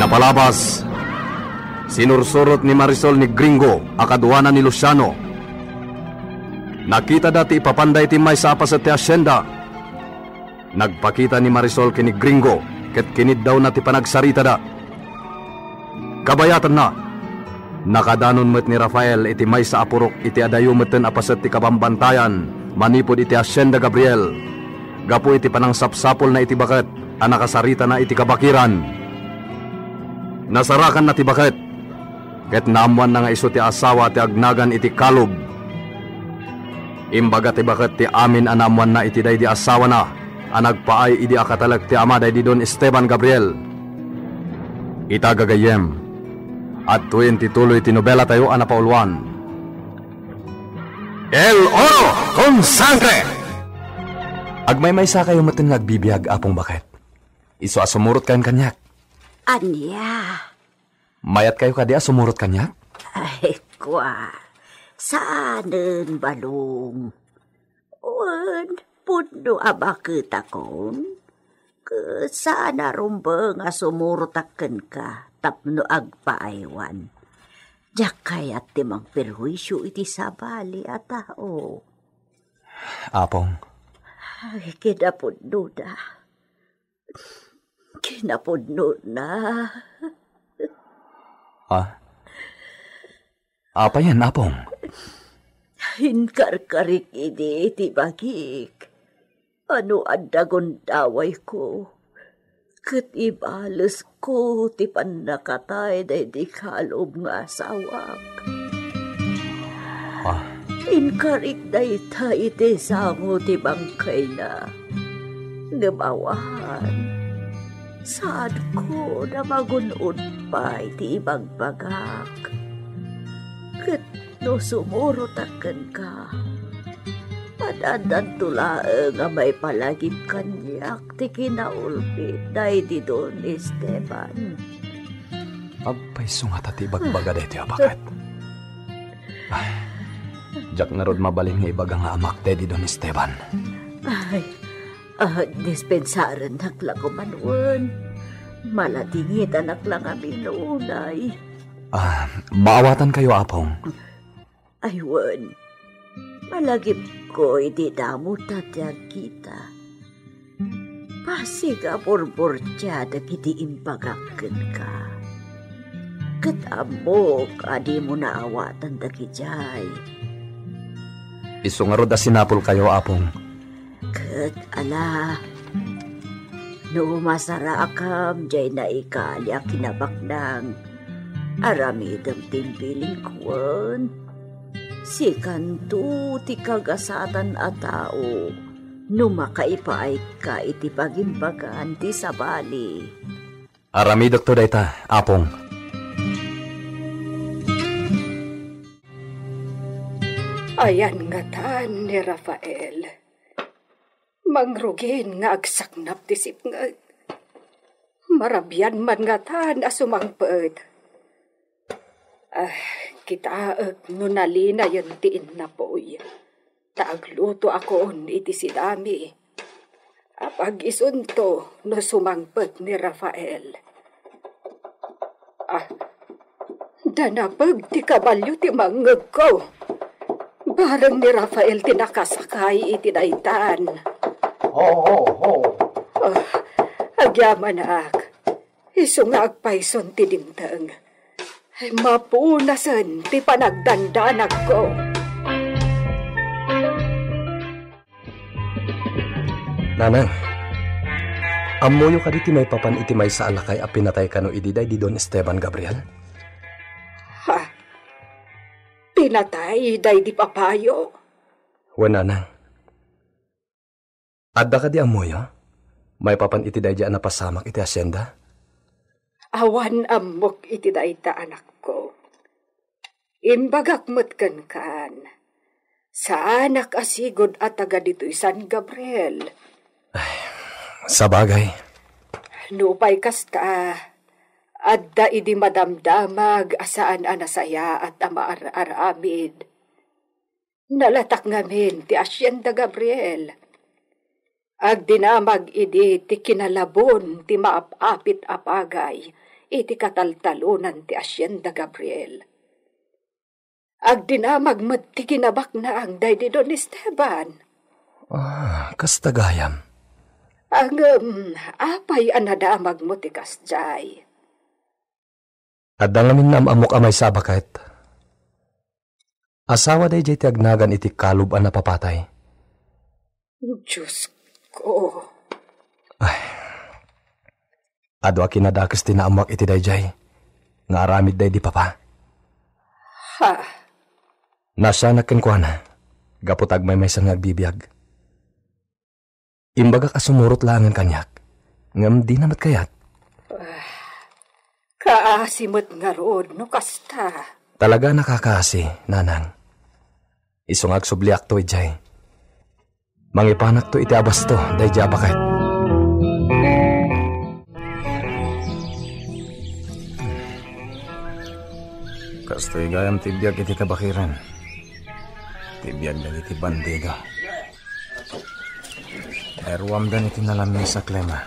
Pinapalabas, sinursurot ni Marisol ni Gringo akaduana ni Luciano. Nakita dati ipapanday ti may sa apas at ti asyenda. Nagpakita ni Marisol kini Gringo ket kinid daw na ti panagsarita da. Kabayatan na. Nakadanon met ni Rafael iti may sa apurok iti adayo meten apaset ti kabambantayan manipod iti asyenda Gabriel. Gapu iti panangsapsapol na iti baket a nakasarita na iti kabakiran. Nasarakan na ti baket ket naamuan na nga iso ti asawa ti agnagan iti kalob. Imbaga ti baket ti amin anamuan na iti day di asawa na anagpaay idi akatalag ti ama day di Don Esteban Gabriel. Ita gagayem at tuwin tituloy ti nobela tayo anapauluan. El Oro con Sangre! Agmay-maysa kayo matin nagbibiyag apong baket. Iso asumurot kayon kanyak. Anya? Mayat kayo kadi asumurot kanyak? Ay, kwa. Saanen balong? Wan, puno abakita kon. Sana rumba nga sumurutaken ka, tapno agpaaywan. Diyak kaya't timang perwisyo iti sabali at tao. Apong. Ay, kinapudno na. Kinapudno na. Apa yan, Apong? Hinkarkarik ini iti bagik. Ano ang dagondaway ko? Kat ibales ko ti panakatay na di kalob nga asawak. Hinkarik na ita iti sango ti bangkay na. Nabawahan. Saan ko na magunod pa iti ibang bagak? Kat no sumurutaken ka, padadan tulaeng nga may palagip kanyak ti kinaulpit day di Don Esteban. Abay sungat ati bagbaga day ti abakat. Diyak na rod mabalin nga ibaga nga amak day di Don Esteban. Ay, dispensaren nakla ko manwan. Malatingit anak lang amin unay. Maawatan kayo, Apong. Aywan, malagip ko iti damo tatyag kita. Pasiga borbor-tya dagiti impagakken ka. Katamok, adi mo naawatan dagijay. Iso nga rod asinapol kayo, Apong. Kat ala, no masara akam jay na ikali a kinabaknang aramidang timpiling kuwan. Si kanto ti kagasatan a tao no makaipaay ka iti pagimbagan ti sabali. Aramidok to dayta, Apong. Ayan nga taan ni Rafael. Mangrugin nga agsaknap ti sipngag. Marabyan man nga taan asumangpad. Kita nunalina yun tiin na po'y. Taagluto akon iti sidami. Apag isunto no sumangpad ni Rafael. Danapag ti kabalyo ti mangag ko. Barang ni Rafael tinakasakay iti daytan. Agyaman ak. Iso nga agpayson ti dingtang. Mapunasan ti panagdandanag ko. Nanang, amuyo ka di may papan iti may sa alakay a pinatay ka no ididay di Don Esteban Gabriel? Pinatay day di papayo? Nanang. Adda ka di amuyo? May papan iti day di napasamak iti asyenda? Awan amok iti dayta anak ko. Imbagak metken kan. Sa anak asigod at taga dito'y San Gabriel. Sa bagay. Nupay kasta, adda idi madamdamag asaan anasaya at amaar-aramid. Nalatak ngamin ti Asyenda Gabriel. Agdinamag idi ti kinalabon ti maapapit apagay iti kataltalunan ti Hacienda Gabriel. Agdinamag met ti kinabak na ang daydi Don Esteban. Kastagayam. Ang apay anadamag mo ti kasjay. Adda ngamin na amok amay sabakait. Asawa day jay ti agnagan iti kaluban na papatay. Diyos ko. Ado akinadakas ti naamak iti day jay. Nga aramid day di papa. Ha? Nasya nakkenkwana. Gaputag may maysan nga agbibiyag. Imbaga kasumurot lang ang kanyak. Ngam di namat kayat. Kaasimot nga rood no kasta. Talaga nakakaasi, nanang. Isungag subliak to ijay. Mangipanak to iti abas to, day jabakait. Kastoy gayam tibiyag iti kabakiran. Tibiyag na iti bandiga. Erwam dan iti nalami sa klema.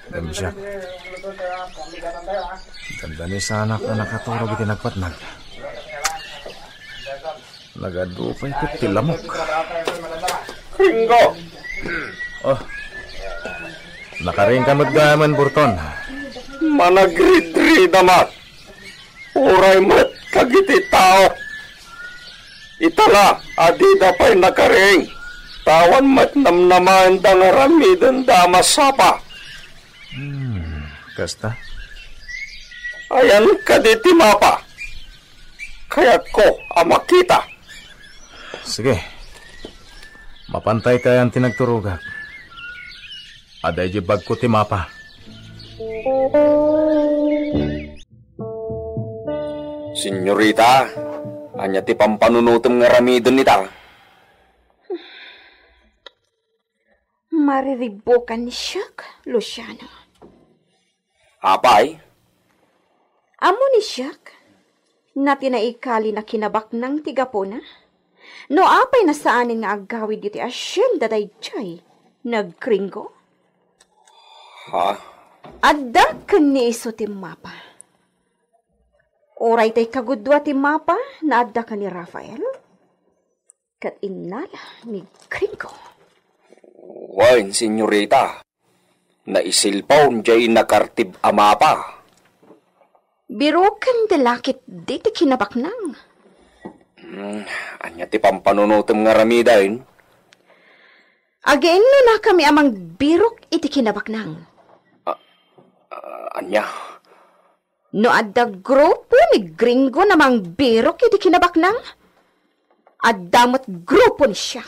Damsyak. Ganda ni sa anak na nakaturog iti nagpatnag. Nagadupay ko tilamok. Ringo! Nakaring ka magdaman, Burton. Managridri damat. Uray mat kagiti tao. Itala, adida pa'y nakaring. Tawan mat namnaman da nga ramidon da masapa. Kasta? Ayan kaditi mapa. Kaya't ko amakita. Sige. Mapantay kayan tinagturugak. Aday jibag ko ti mapa. Senyorita, anya ti pampanunutom nga ramidon nita. Mariribukan ni Siak, Luciano. Apay? Amo ni Siak, na tinaikali na kinabak ng tigapona. No apay na saanin nga agawid dito Hacienda dayjay, nagkringo. Ha? Adda ni iso ti mapa. Oray tay kagudwa ti mapa na adda ka ni Rafael. Kat inala ni kringo. Wain, senyorita. Naisilpaw jay nakartib amapa. Birukan dalakit di ti kinabak nang. Anya ti pampanunutom nga ramidain. Again no na kami amang birok iti kinabak nang. Anya? No adda grupo ni gringo namang birok iti kinabak nang. Addamot grupo ni siya.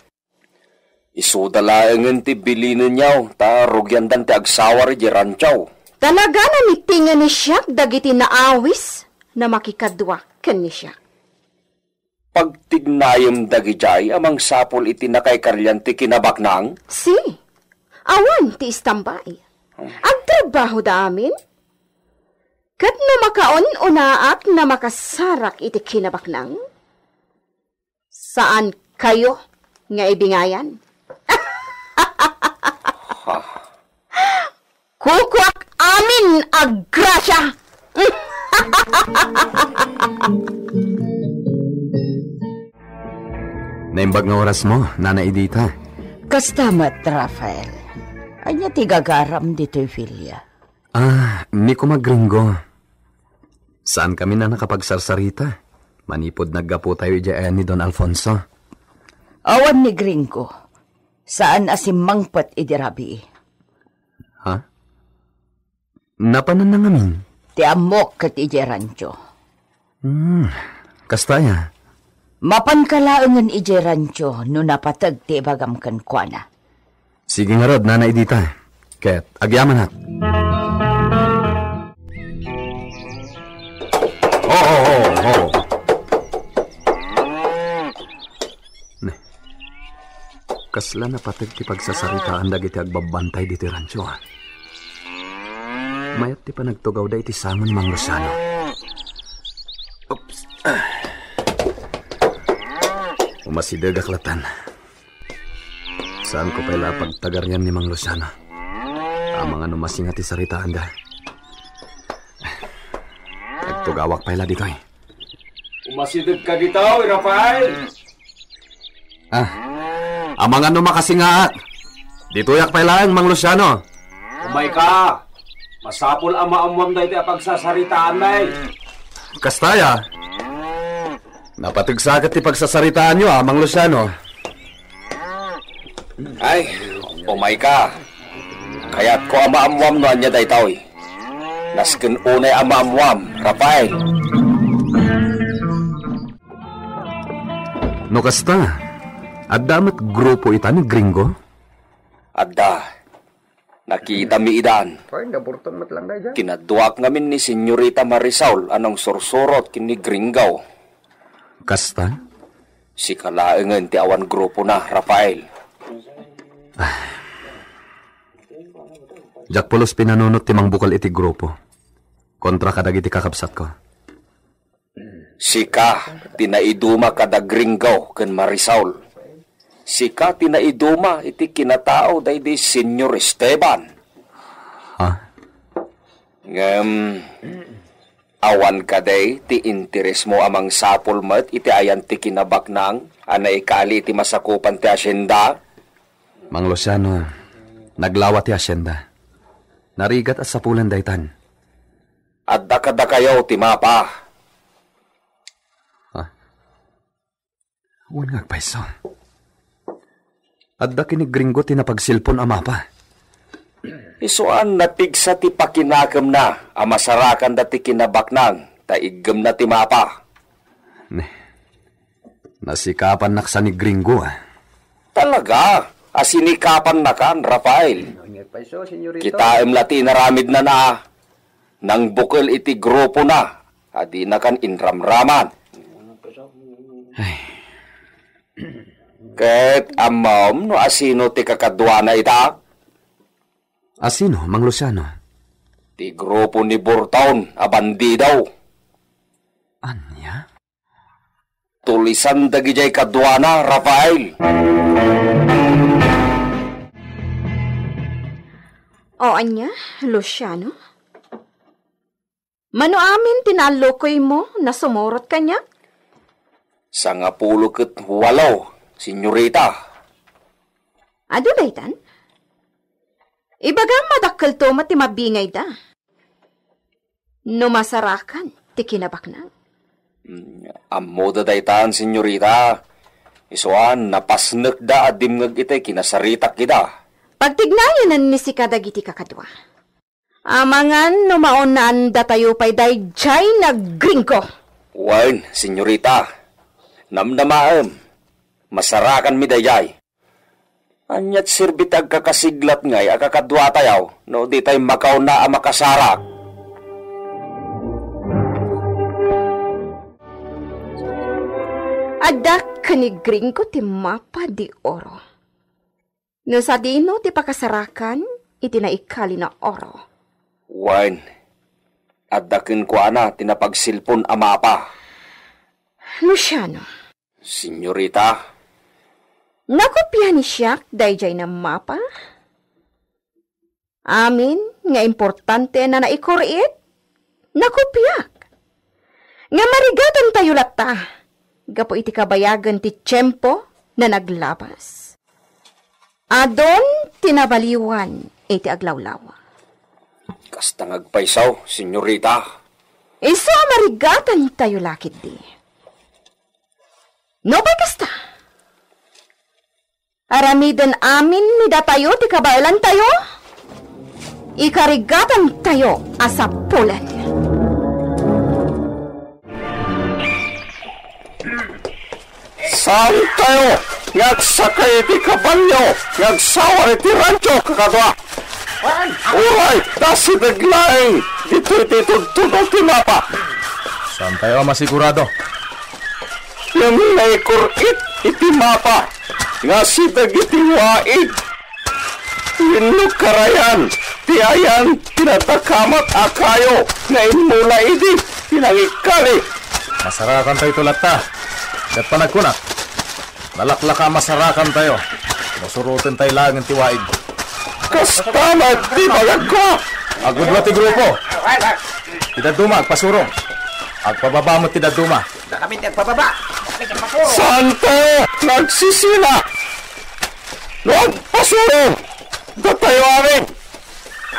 Isudalaengen ti bilinin niyaw, ta rugyandan ti agsawar di ranchaw. Talaga na mitingan ni siya dagiti naawis na makikadwa ken ni siya. Pagtignayem dagijay amang sapol iti nakaikaryan ti kinabaknang? Si, awan ti istambay. Agtrabaho da amin. Kat no makaon unaak na makasarak iti kinabaknang? Saan kayo nga ibingayan? Kukuak amin aggrasya! Naimbag nga oras mo, Nana Edita. Kastamat, Rafael. Anya ti gagaram dito'y filya. Ni ko maggringgo. Saan kami na nakapagsarsarita? Manipod naggapo tayo dyan ni Don Alfonso. Awan ni gringo. Saan asimangpat idirabi? Ha? Napanan na ngamin? Ti amok kat ijerancho. Kastaya. Mapankalaangan ijerancho no napatag ti bagam kankwana. Sige nga rod, Nana Edita. Ket, agyaman hat. Oh. Kasla na patag ti pagsasaritaan dagiti agbabantay diti rancho. Mayat ti pa nagtugaw da iti samon Mang Luciano. Oops. Umasidag aklatan. Saan ko pala pagtagaryan ni Mang Luciano? Ang mga numasing ati saritaan da. Tugawak pa ila dito eh. Umasidod ka dito, Rafael. Amang ano makasingaat. Dituyak pa ila ang Mang Luciano. Umay ka. Masapol ang maamwam na ito pagsasaritaan na eh. Kastaya. Napatigsagat ti pagsasaritaan nyo Mang Luciano. Ay, umay ka. Kaya't ko ang maamwam no anya day tao eh. Nasken unay ang maamwam, Rafael. No kasta, adamat grupo ita ni gringo? Adda, nakita mi idan. Kinaduak ngamin ni Senyorita Marisaul anong sursurot kini gringaw. Kasta? Si kalaengen ti awan grupo na, Rafael. Jak pulos pinanunot ti Mang Bukal iti grupo. Kontra kadag iti kakabsat ko. Sika, tinaiduma kada gringaw ken Marisaul. Sika, tinaiduma iti kinatao day di Senyor Esteban. Ha? Awan ka day, ti interes mo amang sapul mat, iti ayan ti kinabaknang, anay kali iti masakupan ti asyenda. Mang Luciano, naglawat ti asyenda. Narigat at sapulan daytan. Adda kada kayo, ti mapa. Huwag ngagpaiso. Adda kinig gringo tinapagsilpon amapa. Isuan napigsa ti pakinakam na, amasarakan dati kinabaknang, taigam na ti mapa. Nasikapan naksa ni gringo Talaga, asinikapan na kan, Rafael. Kita lati naramid na nang bukal iti grupo na, adi na kan inramraman. Ket amam no asino ti kakadwa na ita? Asino, Mang Luciano? Ti grupo ni Burton, abandi daw. Anya? Tulisan dagijay kadwa na, Rafael. O anya, Luciano? Mano amin tinalokoy mo na sumurot kanya? Sa nga pulo ket walo, Senyorita. Ado daytan? Ibagang madakkel to mati mabingay da. No masarakan, ti kinabaknang. Ammo da daytan, Senyorita. Isuan, napasnek da at dimngag itay kinasaritak kita. Pagtignayan ni si kadagiti kakadwa. Amangan no maonan da tayo pa'y dayjay na gringo. Wan, Senyorita. Namnamaem. Masarakan mi dayay. Anyat sirbitag kakasiglat ngay akakadwa tayaw no di tay makaw na makasarak. Adak kanigring ko ti mapa di oro. No sa dino ti pakasarakan iti naikali na oro. Wan, adakin ko ana tinapagsilpon amapa. Luciano. Senyorita. Nakopya ni siya dayjay na mapa? Amin nga importante na naikurit? Nakopyak. Nga marigatan tayo lata. Gapo iti kabayagan ti tiyempo na naglabas. Adon tinabaliwan iti aglawlawa. Kasta ngagpaisaw, Senyorita. Isa marigatan tayo lakit di. No ba kasta? Aramidan amin ni datayo ti kabailan tayo? Ikarigatan tayo asapulan. Saan tayo? Ngagsakay ti kabalyo, ngagsawar ti rancho, kakadwa. Uray, dasi naglaing, dito tutulog ti mapa. Saan tayo masigurado? Yung naikurit iti mapa, nga sidag iti waig. Inukarayan, ti ayan, tinatakamat akayo, nga inmula iti, tinangikali. Masarakan tayo tulat ta. Kat panagkunak. Nalaklaka masarakan tayo. Masurutin tayo lang ang tiwaig. Kastamat, di bagag ko. Agudwa ti grupo. Kita dumag, pasurong. Agpababa mo tinaduma. Na kami nagpababa. Santo! Nagsisila! Huwag pasurong! Datayo amin!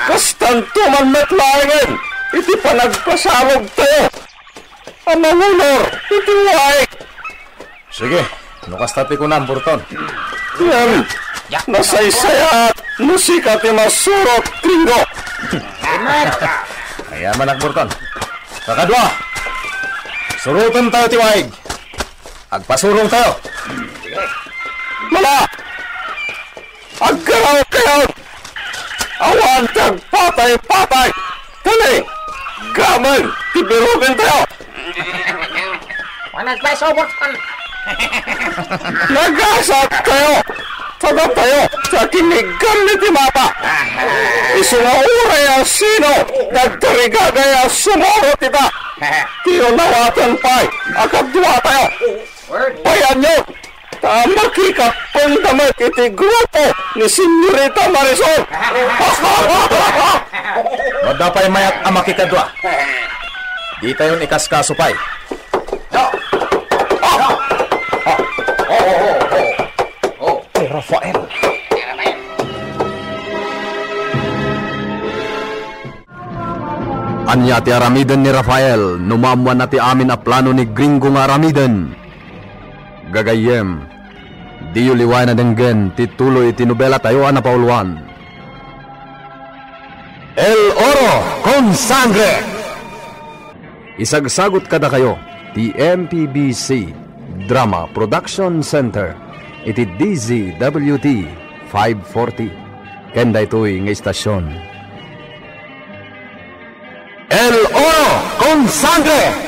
Kastanto man matlaingin! Iti panagpasawag tayo! Ang mangulor! Iti waik! Sige, nukastati ko na ang burton. Yan! Nasaysayat! Musika ti masurot, Kringo! Ayaman ang burton. Kakadwa! Surutan tayo tiwaig! Agpasurong tayo! Mala! Agkaraw kayo! Awan kang patay-patay! Kali! Gaman! Tibirugin tayo! Walang pa sobot kan. Nagasat kayo! Taga tayo sa kinigan ni Timapa! Isunauray ang sino! Nagtarigagay ang sumorot ita! Tiyo nawatan pa'y! Akadwa tayo! Payan nyo! Makikapang damit iti grupo ni Senyorita Marisol! Wada pa'y mayat ang makikadwa. Di tayo ikaskasupay. Rafael. Anya ti aramiden ni Rafael, numamuan na ti amin a plano ni Gringo nga aramiden. Gagayem, di uliway na denggen, tituloy iti nobela tayo na pauluan. El Oro con Sangre! Isagsagot kada kayo, ti MPBC Drama Production Center, iti DZWT 540. Kenda ito'y nga istasyon. El Oro con Sangre!